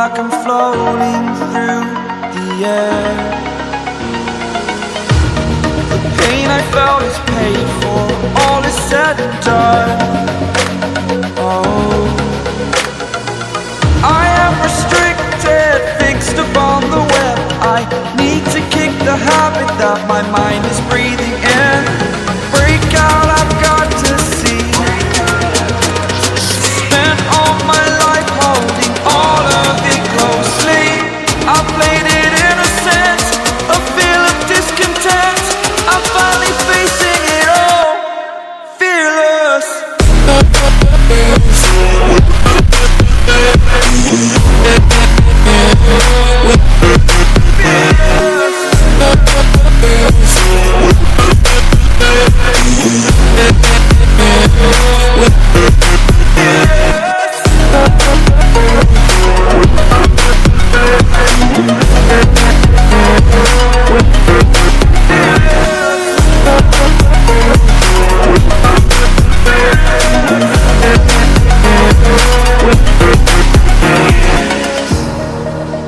like I'm floating through the air. The pain I felt is paid for, all is said and done. Oh, I am restricted, fixed upon the web. I need to kick the habit that my mind is breathing in. Break out, I've got to see. Spent all my life holding all of it closely. I played it innocent, a feel of discontent. I'm finally facing it all, fearless.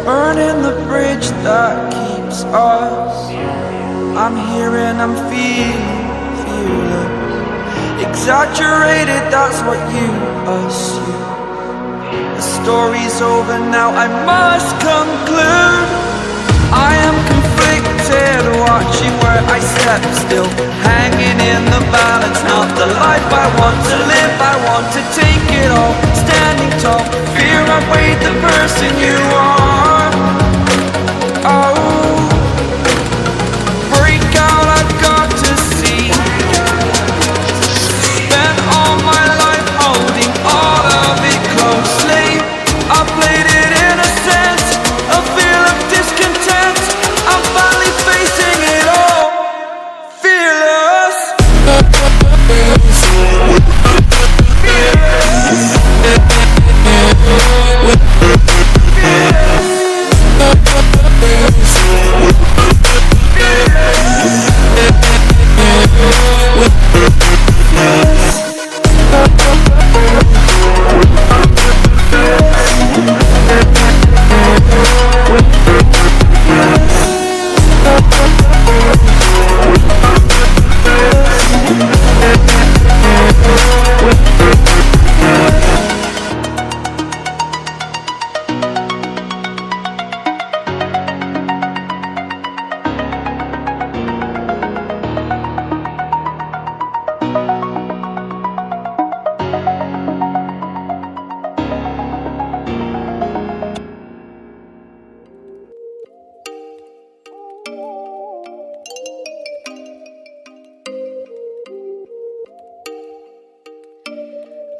Burning the bridge that keeps us. I'm here and I'm feeling fearless. Exaggerated, that's what you assume. The story's over now, I must conclude. I am conflicted, watching where I step still, hanging in the balance. Not the life I want to live, I want to take it all. Standing tall, fear I've weighed the person you are. Oh, break out, I've got to see. Spent all my life holding all of it closely. I played it innocent, a feel of discontent. I'm finally facing it all, fearless.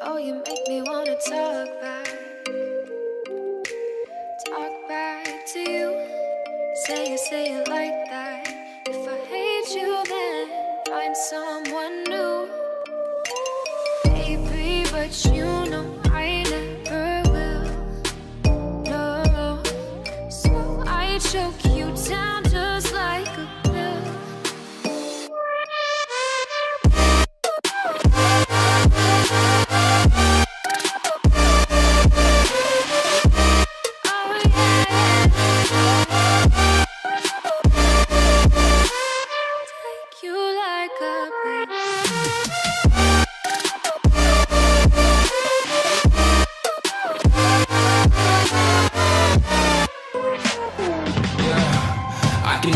Oh, you make me wanna talk back to you. Say it like that. If I hate you, then find someone new. Baby, but you know I never will. No, so I choke you down just like a pill.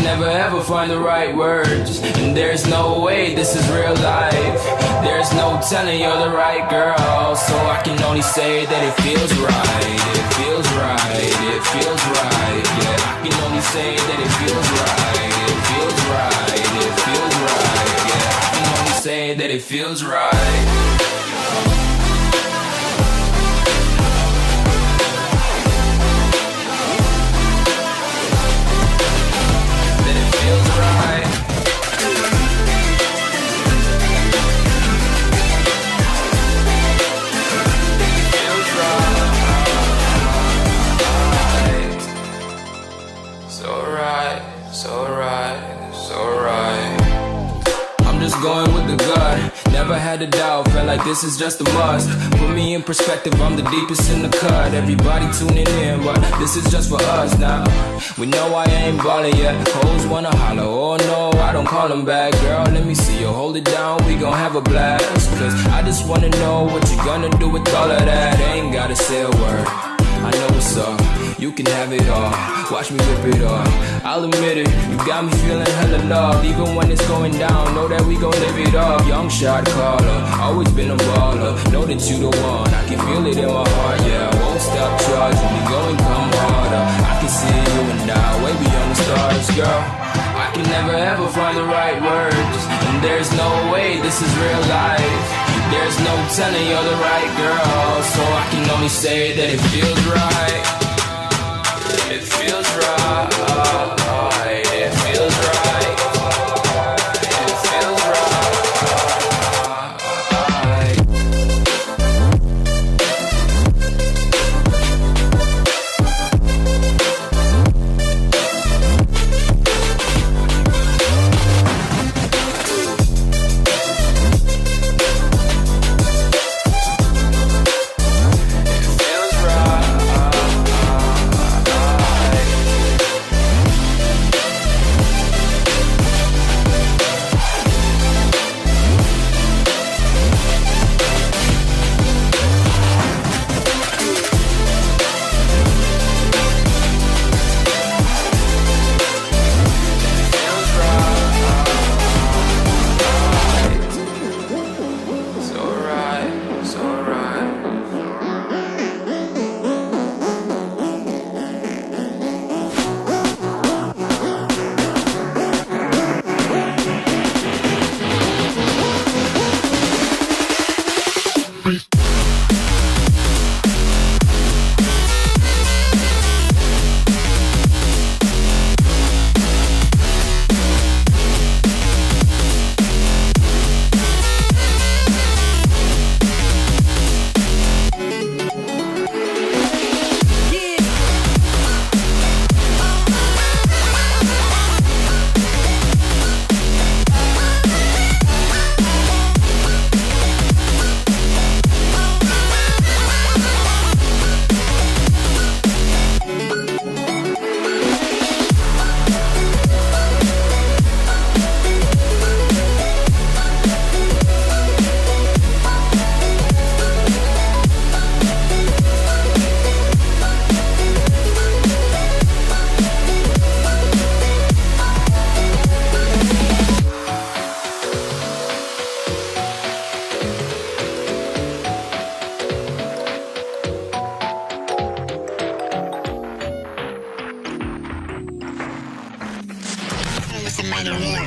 Never ever find the right words, and there's no way this is real life. There's no telling you're the right girl, so I can only say that it feels right. It feels right, it feels right. Yeah, I can only say that it feels right. It feels right, it feels right. Yeah, I can only say that it feels right. Going with the gut. Never had a doubt, felt like this is just a must. Put me in perspective, I'm the deepest in the cut. Everybody tuning in, but this is just for us now. We know I ain't ballin' yet. Hoes wanna holler, oh no, I don't call them back. Girl, let me see you hold it down, we gon' have a blast. Cause I just wanna know what you gonna do with all of that. Ain't gotta say a word, I know what's up. You can have it all, watch me rip it off. I'll admit it, you got me feeling hella loved. Even when it's going down, know that we gon' live it up. Young shot caller, always been a baller. Know that you the one, I can feel it in my heart. Yeah, I won't stop charging, we go and come harder. I can see you and I, way beyond the stars, girl. I can never ever find the right words, and there's no way this is real life. There's no telling you're the right girl, so I can only say that it feels right. It feels right. It feels right. It feels right. It's a minor war.